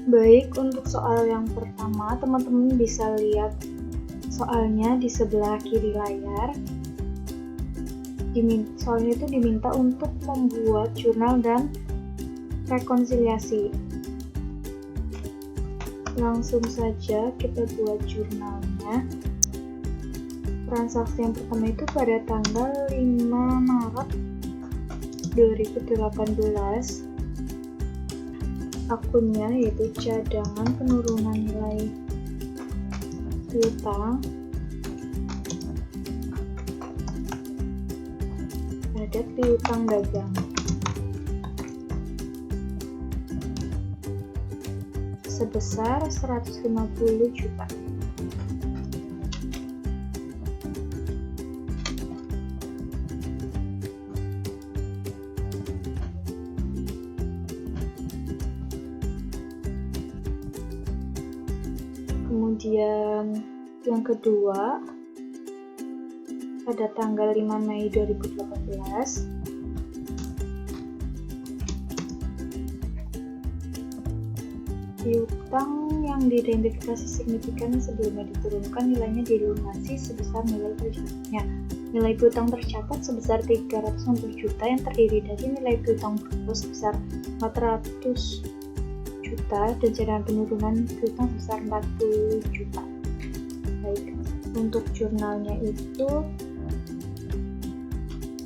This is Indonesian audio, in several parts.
Baik, untuk soal yang pertama, teman-teman bisa lihat soalnya di sebelah kiri layar. Soalnya itu diminta untuk membuat jurnal dan rekonsiliasi. Langsung saja kita buat jurnalnya. Transaksi yang pertama itu pada tanggal 5 Maret 2018. Akunnya yaitu cadangan penurunan nilai piutang terhadap piutang dagang sebesar 150 juta. Kemudian yang kedua, pada tanggal 5 Mei 2018, piutang yang diidentifikasi signifikan sebelumnya diturunkan nilainya dilunasi sebesar nilai tercatatnya. Nilai piutang tercatat sebesar 360 juta yang terdiri dari nilai piutang bruto sebesar 400 juta dan cadangan penurunan piutang sebesar 40 juta. Baik, untuk jurnalnya itu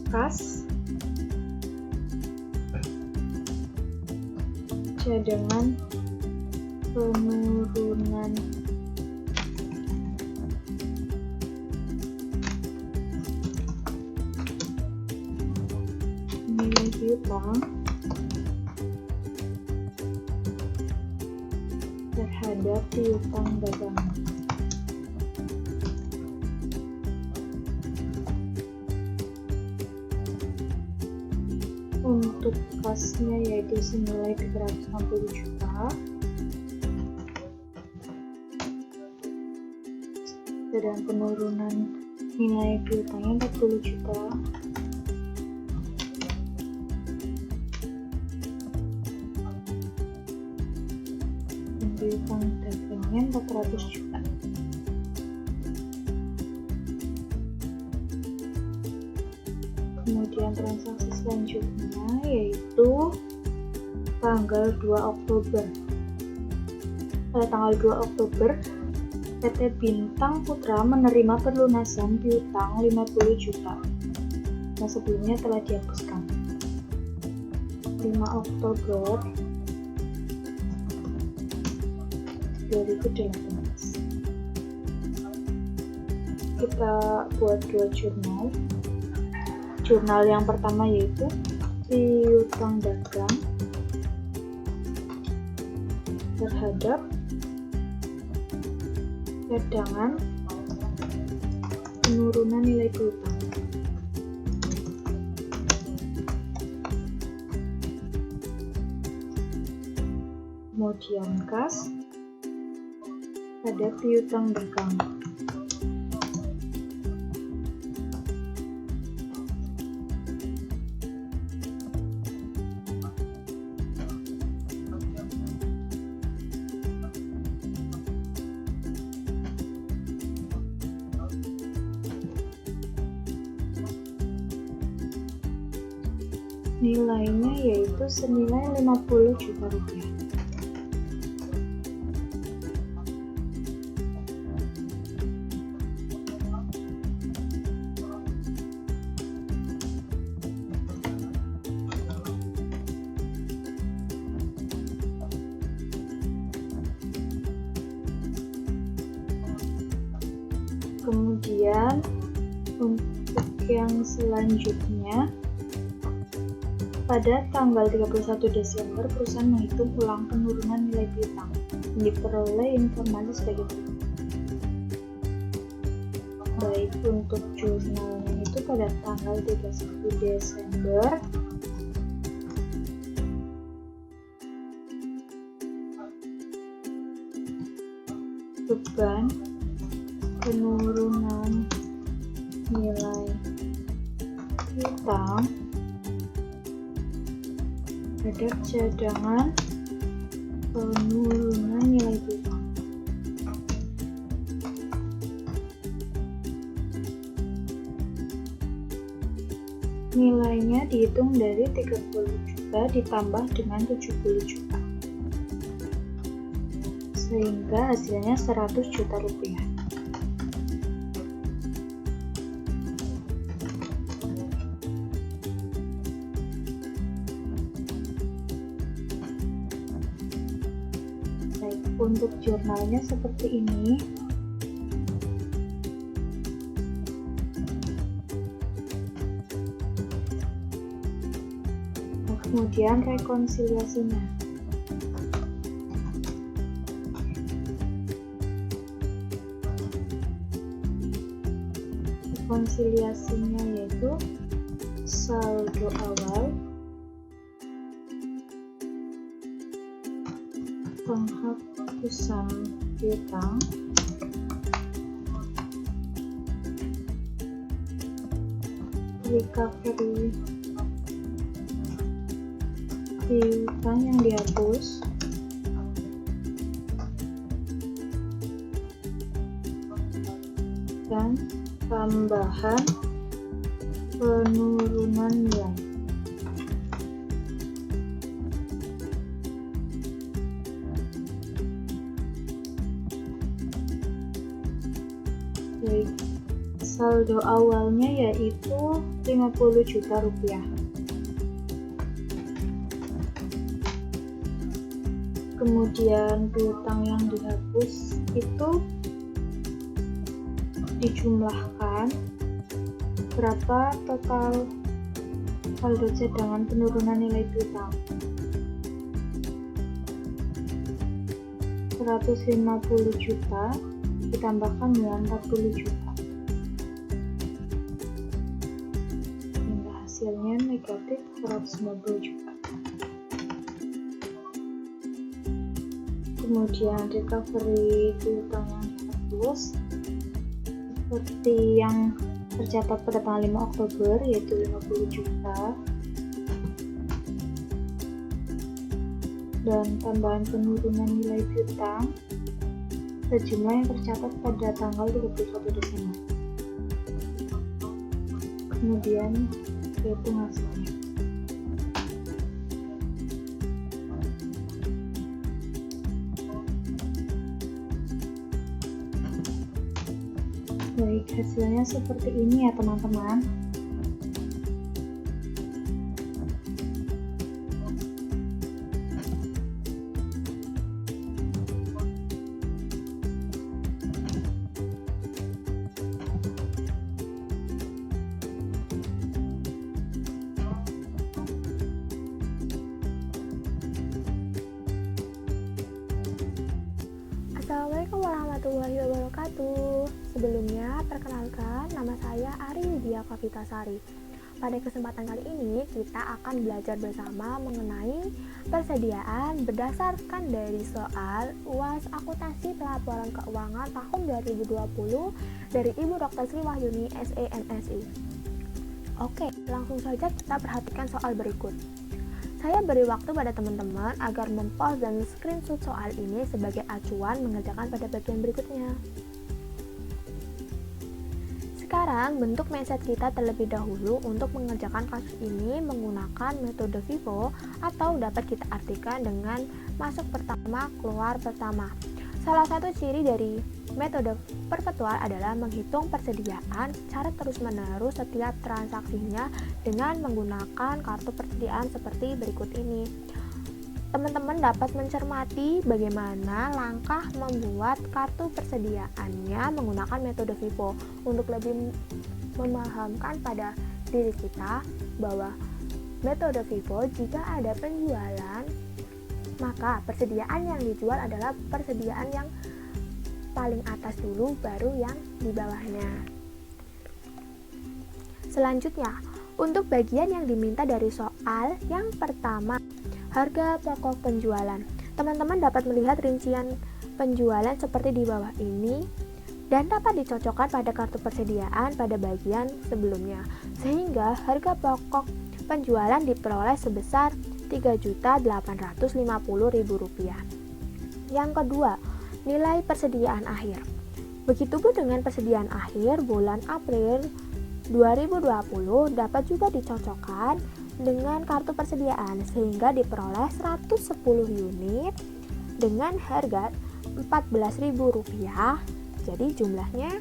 kas, cadangan penurunan nilai piutang terhadap piutang dagang. Untuk kasnya yaitu senilai 360 juta. Dan penurunan nilai piutangnya 40 juta. Dan piutang dagangnya 400 juta. Kemudian transaksi selanjutnya yaitu tanggal 2 Oktober. Pada tanggal 2 Oktober, PT Bintang Putra menerima pelunasan piutang 50 juta. Nah, sebelumnya telah dihapuskan. 5 Oktober 2018. Kita buat dua jurnal. Jurnal yang pertama yaitu piutang dagang terhadap cadangan penurunan nilai piutang. Kemudian kas pada piutang dagang. Nilainya yaitu senilai 50 juta rupiah. Kemudian untuk yang selanjutnya, pada tanggal 31 Desember, perusahaan menghitung ulang penurunan nilai piutang. Diperoleh informasi sebagai berikut. Baik, untuk jurnalnya itu pada tanggal 31 Desember, beban penurunan nilai piutang terhadap cadangan penurunan nilai piutang. Nilainya dihitung dari 30 juta ditambah dengan 70 juta. Sehingga hasilnya 100 juta rupiah. Baik, untuk jurnalnya seperti ini. Kemudian rekonsiliasinya. Rekonsiliasinya yaitu saldo awal, penghapusan piutang, recovery piutang yang dihapus, dan tambahan penurunan nilai. Baik, saldo awalnya yaitu 50 juta rupiah. Kemudian piutang yang dihapus itu dijumlahkan berapa total saldo cadangan penurunan nilai piutang. 150 juta ditambahkan dengan 40 juta. Hingga hasilnya negatif 190 juta. Kemudian recovery piutang yang dihapus seperti yang tercatat pada tanggal 5 Oktober yaitu 50 juta, dan tambahan penurunan nilai piutang sejumlah yang tercatat pada tanggal 31 Desember. Kemudian hitung hasilnya. Baik, hasilnya seperti ini ya teman-teman. Assalamualaikum warahmatullahi wabarakatuh. Sebelumnya, perkenalkan nama saya Ari Widya Kavitasari. Pada kesempatan kali ini, kita akan belajar bersama mengenai persediaan berdasarkan dari soal UAS Akuntansi Pelaporan Keuangan tahun 2020 dari Ibu Dr. Sri Wahyuni, SE MSI. Oke, langsung saja kita perhatikan soal berikut. Saya beri waktu pada teman-teman agar mempost dan screenshot soal ini sebagai acuan mengerjakan pada bagian berikutnya. Sekarang, bentuk mindset kita terlebih dahulu untuk mengerjakan kasus ini menggunakan metode FIFO atau dapat kita artikan dengan masuk pertama, keluar pertama. Salah satu ciri dari metode perpetual adalah menghitung persediaan secara terus-menerus setiap transaksinya dengan menggunakan kartu persediaan seperti berikut ini. Teman-teman dapat mencermati bagaimana langkah membuat kartu persediaannya menggunakan metode FIFO untuk lebih memahamkan pada diri kita bahwa metode FIFO jika ada penjualan, maka persediaan yang dijual adalah persediaan yang paling atas dulu, baru yang di bawahnya. Selanjutnya, untuk bagian yang diminta dari soal yang pertama, harga pokok penjualan. Teman-teman dapat melihat rincian penjualan seperti di bawah ini dan dapat dicocokkan pada kartu persediaan pada bagian sebelumnya, sehingga harga pokok penjualan diperoleh sebesar Rp3.850.000. Yang kedua, nilai persediaan akhir. Begitupun dengan persediaan akhir bulan April 2020 dapat juga dicocokkan dengan kartu persediaan sehingga diperoleh 110 unit dengan harga Rp14.000. Jadi jumlahnya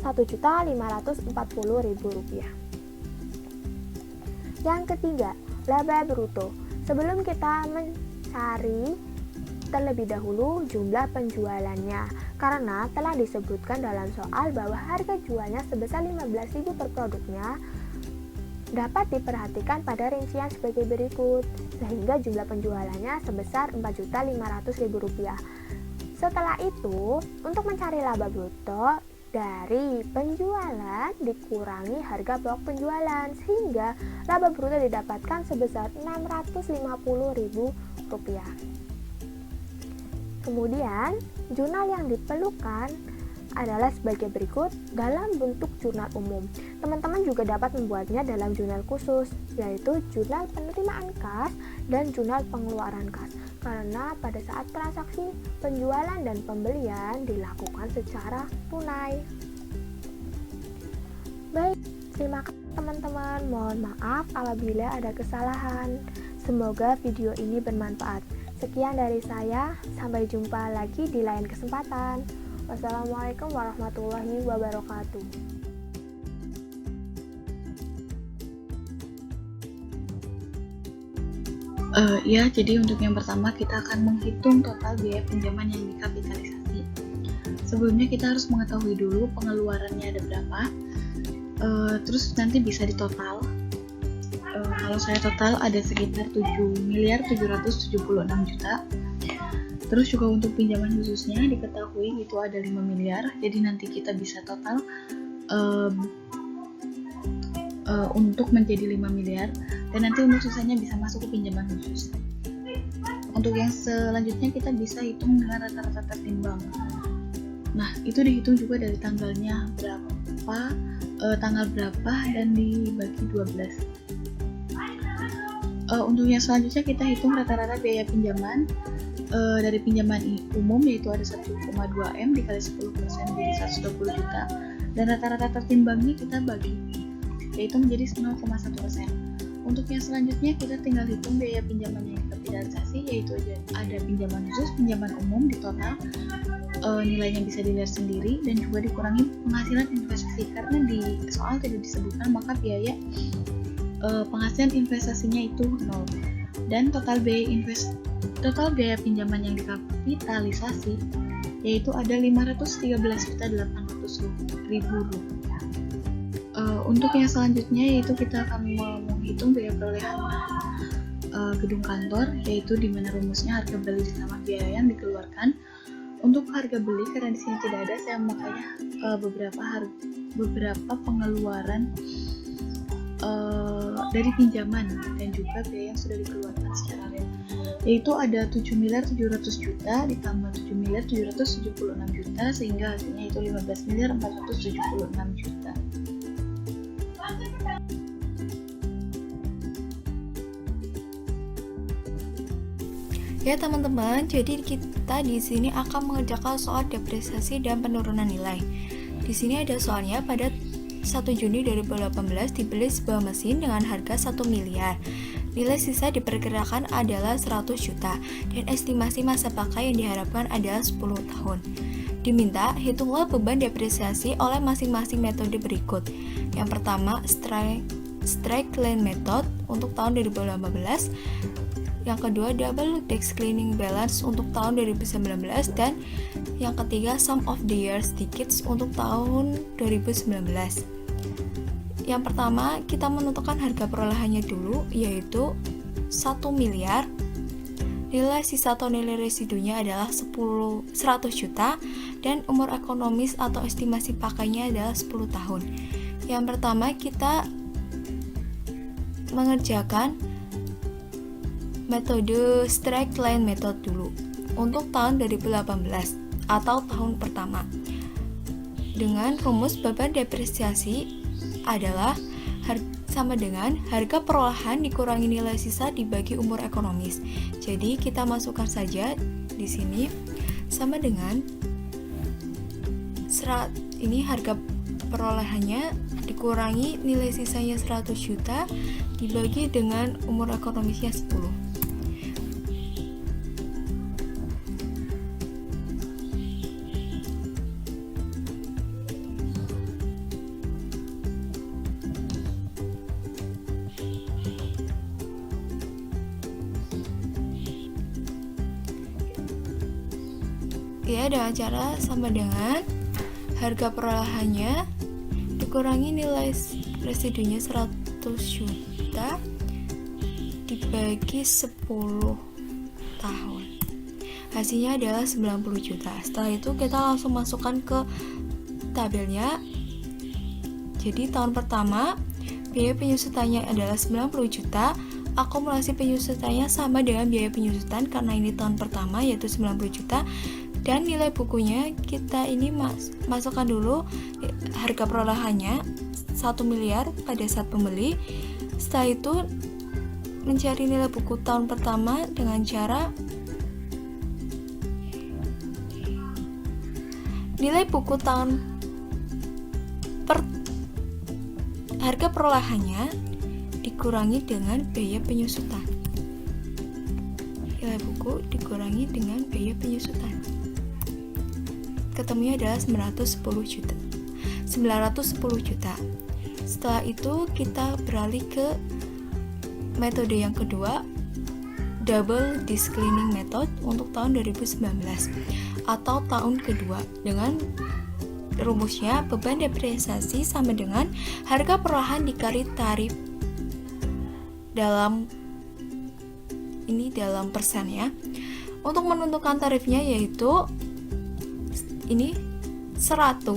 Rp1.540.000. Yang ketiga, laba bruto. Sebelum kita mencari terlebih dahulu jumlah penjualannya, karena telah disebutkan dalam soal bahwa harga jualnya sebesar Rp15.000 per produknya, dapat diperhatikan pada rincian sebagai berikut, sehingga jumlah penjualannya sebesar Rp4.500.000. Setelah itu, untuk mencari laba bruto dari penjualan dikurangi harga blok penjualan, sehingga laba bruto didapatkan sebesar Rp650.000. Kemudian, jurnal yang diperlukan adalah sebagai berikut dalam bentuk jurnal umum. Teman-teman juga dapat membuatnya dalam jurnal khusus, yaitu jurnal penerimaan kas dan jurnal pengeluaran kas, karena pada saat transaksi penjualan dan pembelian dilakukan secara tunai. Baik, terima kasih teman-teman. Mohon maaf apabila ada kesalahan. Semoga video ini bermanfaat. Sekian dari saya, sampai jumpa lagi di lain kesempatan. Wassalamualaikum warahmatullahi wabarakatuh. Ya, jadi untuk yang pertama kita akan menghitung total biaya pinjaman yang dikapitalisasi. Sebelumnya kita harus mengetahui dulu pengeluarannya ada berapa, terus nanti bisa ditotal. Kalau saya total ada sekitar 7.776.000.000. Terus juga untuk pinjaman khususnya diketahui itu ada 5 miliar, jadi nanti kita bisa total untuk menjadi 5 miliar, dan nanti untuk sisanya bisa masuk ke pinjaman khusus. Untuk yang selanjutnya kita bisa hitung dengan rata-rata tertimbang. Nah, itu dihitung juga dari tanggalnya berapa, tanggal berapa, dan dibagi 12. Untuk yang selanjutnya kita hitung rata-rata biaya pinjaman dari pinjaman umum, yaitu ada 1,2 M dikali 10% jadi 120 juta, dan rata-rata tertimbangnya kita bagi, yaitu menjadi 0,1%. Untuk yang selanjutnya kita tinggal hitung biaya pinjaman yang dikapitalisasi, yaitu ada pinjaman khusus, pinjaman umum di total, nilainya bisa dilihat sendiri, dan juga dikurangi penghasilan investasi, karena di soal tidak disebutkan maka biaya penghasilan investasinya itu 0, dan total biaya pinjaman yang dikapitalisasi yaitu ada Rp513.800.000. Untuk yang selanjutnya yaitu kita akan menghitung biaya perolehan gedung kantor, yaitu di mana rumusnya harga beli ditambah biaya yang dikeluarkan. Untuk harga beli, karena di sini tidak ada, saya makanya beberapa pengeluaran dari pinjaman dan juga biaya yang sudah dikeluarkan secara real, yaitu ada 7.700.000.000 ditambah 7.776.000.000 sehingga hasilnya itu 15.476.000.000. Ya teman-teman, jadi kita di sini akan mengerjakan soal depresiasi dan penurunan nilai. Di sini ada soalnya pada 1 Juni 2018 dibeli sebuah mesin dengan harga 1 miliar. Nilai sisa diperkirakan adalah 100 juta dan estimasi masa pakai yang diharapkan adalah 10 tahun. Diminta, hitunglah beban depresiasi oleh masing-masing metode berikut. Yang pertama, straight line method untuk tahun 2018. Yang kedua, double tax cleaning balance untuk tahun 2019, dan yang ketiga, sum of the years tickets untuk tahun 2019. Yang pertama, kita menentukan harga perolehannya dulu, yaitu 1 miliar. Nilai sisa atau nilai residunya adalah 100 juta, dan umur ekonomis atau estimasi pakainya adalah 10 tahun. Yang pertama, kita mengerjakan metode straight line method dulu untuk tahun 2018 atau tahun pertama. Dengan rumus beban depresiasi adalah 1 sama dengan harga perolahan dikurangi nilai sisa dibagi umur ekonomis. Jadi kita masukkan saja di sini sama dengan ini harga perolahannya dikurangi nilai sisanya 100 juta dibagi dengan umur ekonomisnya 10. Ya, dengan cara sama dengan harga perolahannya dikurangi nilai residunya 100 juta dibagi 10 tahun. Hasilnya adalah 90 juta. Setelah itu kita langsung masukkan ke tabelnya. Jadi tahun pertama biaya penyusutannya adalah 90 juta. Akumulasi penyusutannya sama dengan biaya penyusutan karena ini tahun pertama yaitu 90 juta. Dan nilai bukunya kita ini masukkan dulu harga perolahannya 1 miliar pada saat pembeli. Setelah itu mencari nilai buku tahun pertama dengan cara nilai buku harga perolahannya dikurangi dengan biaya penyusutan. Nilai buku dikurangi dengan biaya penyusutan. Ketemunya adalah 910 juta. Setelah itu kita beralih ke metode yang kedua, double disclining method untuk tahun 2019 atau tahun kedua. Dengan rumusnya beban depresiasi sama dengan harga perolahan dikali tarif dalam persen ya. Untuk menentukan tarifnya yaitu ini 100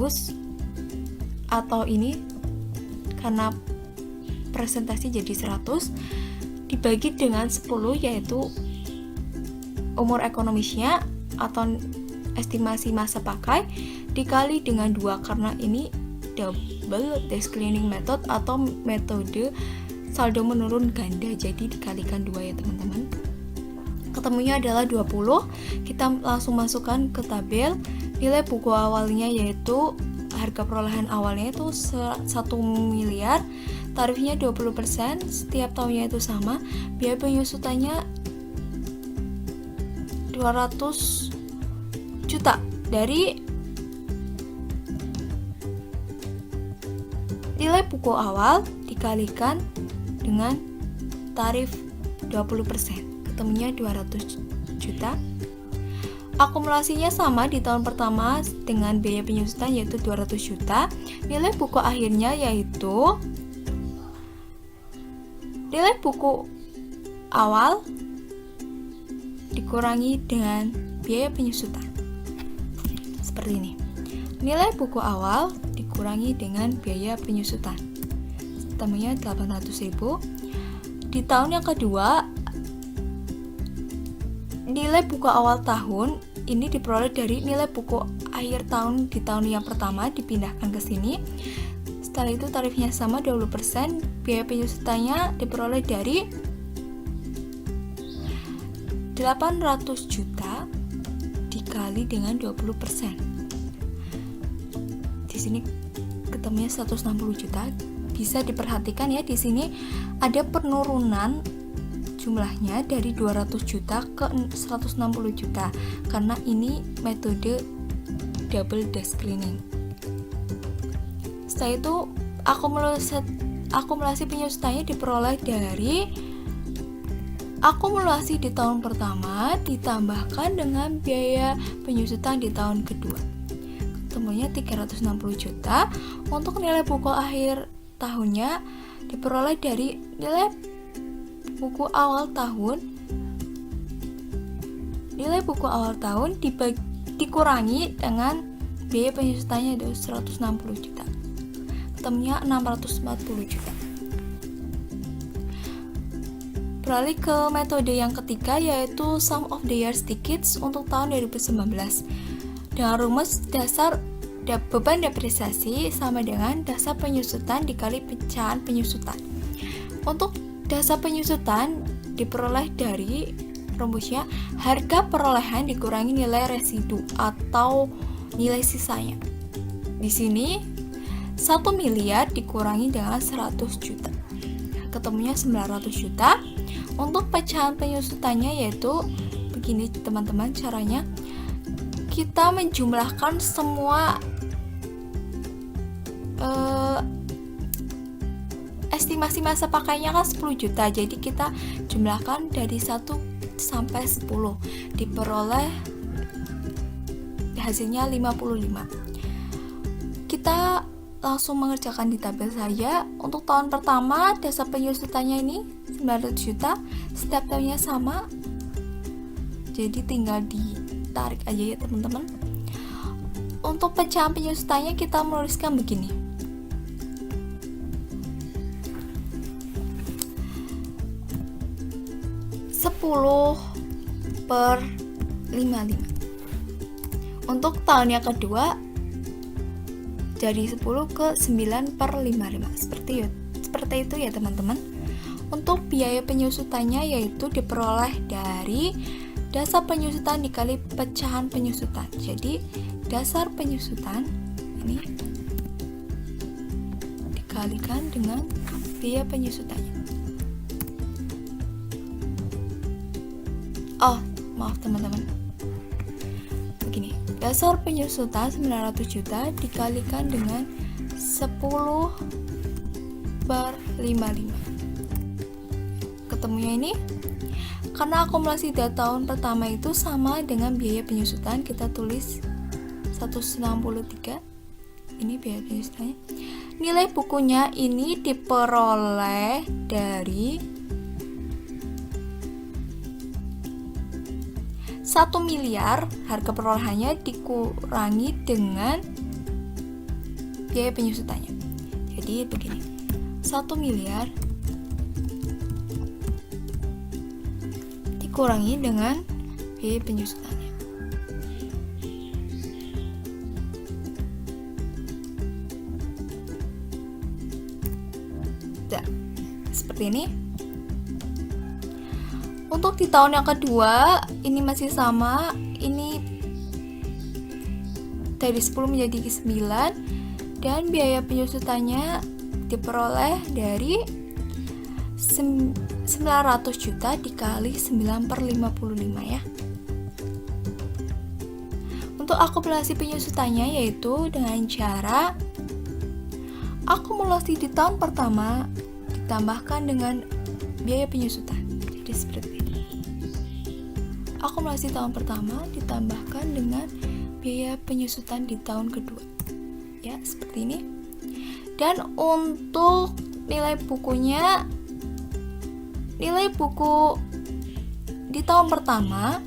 atau ini karena presentasi jadi 100 dibagi dengan 10 yaitu umur ekonomisnya atau estimasi masa pakai dikali dengan 2 karena ini double disclining method atau metode saldo menurun ganda, jadi dikalikan 2 ya teman-teman. Ketemunya adalah 20. Kita langsung masukkan ke tabel. Nilai buku awalnya yaitu harga perolahan awalnya itu 1 miliar, tarifnya 20%, setiap tahunnya itu sama, biaya penyusutannya 200 juta dari nilai buku awal dikalikan dengan tarif 20%, ketemunya 200 juta. Akumulasinya sama di tahun pertama dengan biaya penyusutan yaitu 200 juta. Nilai buku akhirnya yaitu nilai buku awal dikurangi dengan biaya penyusutan. Seperti ini. Nilai buku awal dikurangi dengan biaya penyusutan. Temunya 800.000. Di tahun yang kedua, nilai buku awal tahun ini diperoleh dari nilai buku akhir tahun di tahun yang pertama dipindahkan ke sini. Setelah itu tarifnya sama 20%, biaya penyusutannya diperoleh dari 800 juta dikali dengan 20%. Di sini ketemunya 160 juta. Bisa diperhatikan ya, di sini ada penurunan jumlahnya dari 200 juta ke 160 juta karena ini metode double disclining. Setelah itu akumulasi penyusutannya diperoleh dari akumulasi di tahun pertama ditambahkan dengan biaya penyusutan di tahun kedua. Ketemunya 360 juta. Untuk nilai buku akhir tahunnya diperoleh dari nilai buku awal tahun. Nilai buku awal tahun dikurangi dengan biaya penyusutannya itu 160 juta. Ketemunya 640 juta. Beralih ke metode yang ketiga yaitu sum of the years tickets untuk tahun 2019. Dengan rumus dasar beban depresiasi sama dengan dasar penyusutan dikali pecahan penyusutan. Untuk dasar penyusutan diperoleh dari rumusnya harga perolehan dikurangi nilai residu atau nilai sisanya. Di sini 1 miliar dikurangi dengan 100 juta. Ketemunya 900 juta. Untuk pecahan penyusutannya yaitu begini teman-teman caranya. Kita menjumlahkan semua estimasi masa pakainya kan 10 juta. Jadi kita jumlahkan dari 1 sampai 10. Diperoleh hasilnya 55. Kita langsung mengerjakan di tabel saja. Untuk tahun pertama dasar penyusutannya ini 900 juta. Setiap tahunnya sama. Jadi tinggal ditarik aja ya teman-teman. Untuk pecahan penyusutannya kita menuliskan begini. 10/55. Untuk tahun yang kedua dari 10 ke 9/55. Seperti itu ya teman-teman. Untuk biaya penyusutannya yaitu diperoleh dari dasar penyusutan dikali pecahan penyusutan. Jadi dasar penyusutan ini dikalikan dengan biaya penyusutannya. Oh, maaf teman-teman. Begini, dasar penyusutan 900 juta dikalikan dengan 10/55. Ketemunya ini karena akumulasi data tahun pertama itu sama dengan biaya penyusutan, kita tulis 163. Ini biaya penyusutannya. Nilai bukunya ini diperoleh dari 1 miliar, harga perolehannya dikurangi dengan biaya penyusutannya. Jadi begini, 1 miliar dikurangi dengan biaya penyusutannya. Nah, seperti ini. Untuk di tahun yang kedua ini masih sama, ini dari 10 menjadi 9 dan biaya penyusutannya diperoleh dari 900 juta dikali 9/55 ya. Untuk akumulasi penyusutannya yaitu dengan cara akumulasi di tahun pertama ditambahkan dengan biaya penyusutan. Jadi seperti ini. Akumulasi tahun pertama ditambahkan dengan biaya penyusutan di tahun kedua. Ya, seperti ini. Dan untuk nilai bukunya, nilai buku di tahun pertama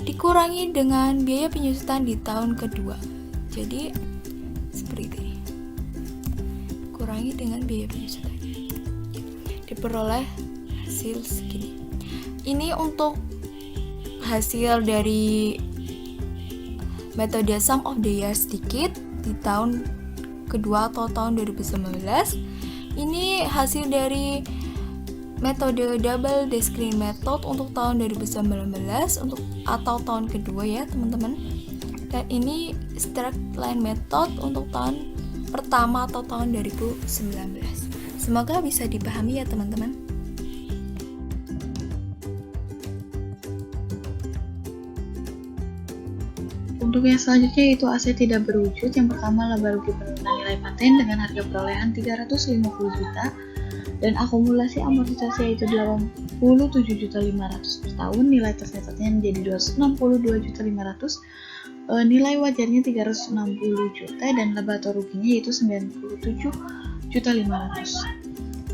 dikurangi dengan biaya penyusutan di tahun kedua. Jadi seperti ini. Kurangi dengan biaya penyusutan. Diperoleh hasil segini. Ini untuk hasil dari metode sum of the years sedikit di tahun kedua atau tahun 2019. Ini hasil dari metode double discrete method untuk tahun 2019 atau tahun kedua ya teman-teman. Dan ini straight line method untuk tahun pertama atau tahun 2019. Semoga bisa dipahami ya teman-teman. Untuk yang selanjutnya yaitu aset tidak berwujud. Yang pertama laba rugi penurunan nilai paten dengan harga perolehan 350 juta dan akumulasi amortisasi yaitu 87.500 per tahun. Nilai tercatatnya menjadi 262.500. Nilai wajarnya 360 juta dan laba atau ruginya yaitu 97.500.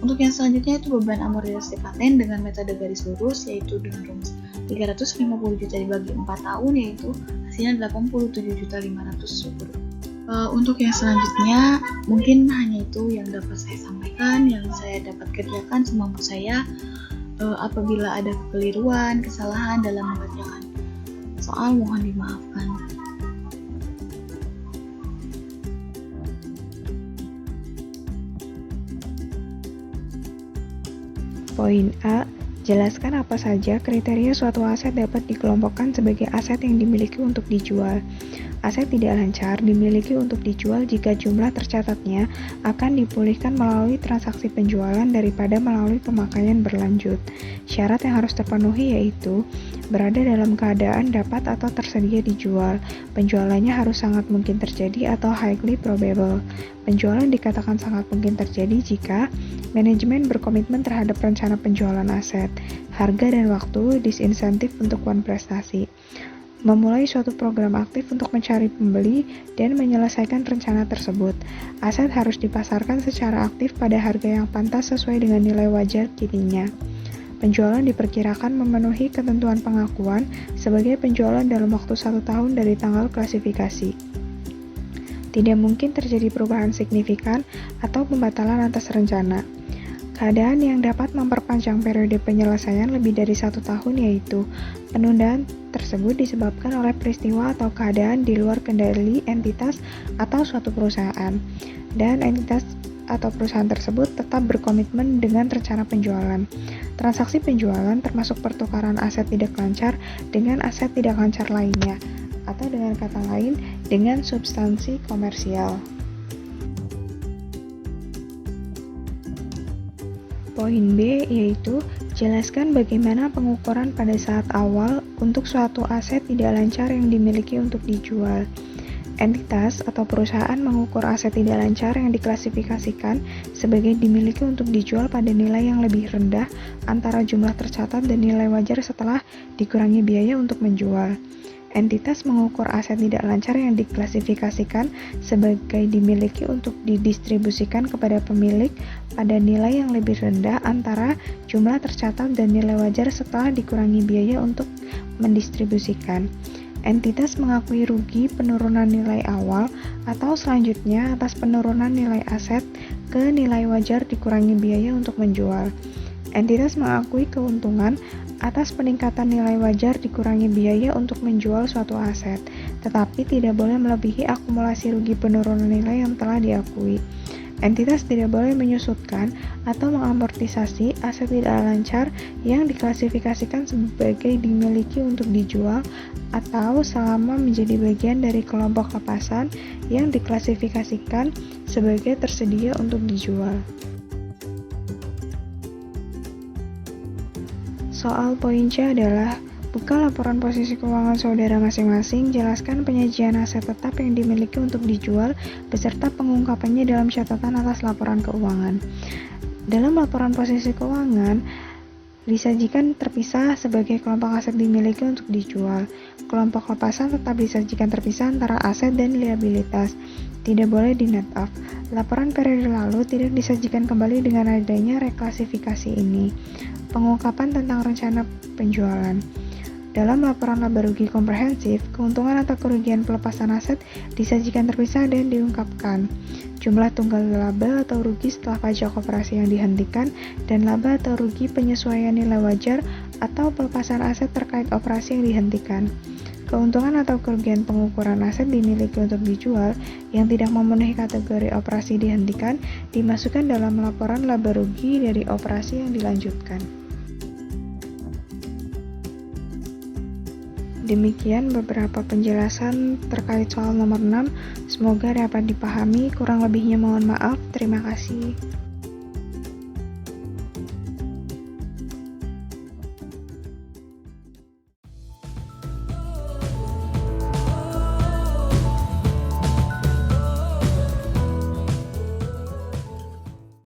Untuk yang selanjutnya itu beban amortisasi paten dengan metode garis lurus yaitu dengan rumus 350 juta dibagi 4 tahun yaitu hasilnya 87.500 rupiah. Untuk yang selanjutnya mungkin hanya itu yang dapat saya sampaikan, yang saya dapat kerjakan semampu saya. Apabila ada kekeliruan, kesalahan dalam mengerjakan soal mohon dimaafkan. Poin A. Jelaskan apa saja kriteria suatu aset dapat dikelompokkan sebagai aset yang dimiliki untuk dijual. Aset tidak lancar dimiliki untuk dijual jika jumlah tercatatnya akan dipulihkan melalui transaksi penjualan daripada melalui pemakaian berlanjut. Syarat yang harus terpenuhi yaitu berada dalam keadaan dapat atau tersedia dijual. Penjualannya harus sangat mungkin terjadi atau highly probable. Penjualan dikatakan sangat mungkin terjadi jika manajemen berkomitmen terhadap rencana penjualan aset, harga dan waktu, disinsentif untuk prestasi. Memulai suatu program aktif untuk mencari pembeli dan menyelesaikan rencana tersebut. Aset harus dipasarkan secara aktif pada harga yang pantas sesuai dengan nilai wajar kininya. Penjualan diperkirakan memenuhi ketentuan pengakuan sebagai penjualan dalam waktu 1 tahun dari tanggal klasifikasi. Tidak mungkin terjadi perubahan signifikan atau pembatalan atas rencana. Keadaan yang dapat memperpanjang periode penyelesaian lebih dari 1 tahun yaitu penundaan tersebut disebabkan oleh peristiwa atau keadaan di luar kendali entitas atau suatu perusahaan, dan entitas atau perusahaan tersebut tetap berkomitmen dengan rencana penjualan. Transaksi penjualan termasuk pertukaran aset tidak lancar dengan aset tidak lancar lainnya, atau dengan kata lain, dengan substansi komersial. Poin B yaitu jelaskan bagaimana pengukuran pada saat awal untuk suatu aset tidak lancar yang dimiliki untuk dijual. Entitas atau perusahaan mengukur aset tidak lancar yang diklasifikasikan sebagai dimiliki untuk dijual pada nilai yang lebih rendah antara jumlah tercatat dan nilai wajar setelah dikurangi biaya untuk menjual. Entitas mengukur aset tidak lancar yang diklasifikasikan sebagai dimiliki untuk didistribusikan kepada pemilik pada nilai yang lebih rendah antara jumlah tercatat dan nilai wajar setelah dikurangi biaya untuk mendistribusikan. Entitas mengakui rugi penurunan nilai awal atau selanjutnya atas penurunan nilai aset ke nilai wajar dikurangi biaya untuk menjual. Entitas mengakui keuntungan atas peningkatan nilai wajar dikurangi biaya untuk menjual suatu aset, tetapi tidak boleh melebihi akumulasi rugi penurunan nilai yang telah diakui. Entitas tidak boleh menyusutkan atau mengamortisasi aset tidak lancar yang diklasifikasikan sebagai dimiliki untuk dijual atau selama menjadi bagian dari kelompok lepasan yang diklasifikasikan sebagai tersedia untuk dijual. Soal poin C adalah buka laporan posisi keuangan saudara masing-masing, jelaskan penyajian aset tetap yang dimiliki untuk dijual beserta pengungkapannya dalam catatan atas laporan keuangan. Dalam laporan posisi keuangan disajikan terpisah sebagai kelompok aset dimiliki untuk dijual. Kelompok lepasan tetap disajikan terpisah antara aset dan liabilitas. Tidak boleh di net off. Laporan periode lalu tidak disajikan kembali dengan adanya reklasifikasi ini. Pengungkapan tentang rencana penjualan. Dalam laporan laba rugi komprehensif, keuntungan atau kerugian pelepasan aset disajikan terpisah dan diungkapkan. Jumlah tunggal laba atau rugi setelah pajak operasi yang dihentikan dan laba atau rugi penyesuaian nilai wajar atau pelepasan aset terkait operasi yang dihentikan. Keuntungan atau kerugian pengukuran aset dimiliki untuk dijual yang tidak memenuhi kategori operasi dihentikan dimasukkan dalam laporan laba rugi dari operasi yang dilanjutkan. Demikian beberapa penjelasan terkait soal nomor 6. Semoga dapat dipahami, kurang lebihnya mohon maaf. Terima kasih.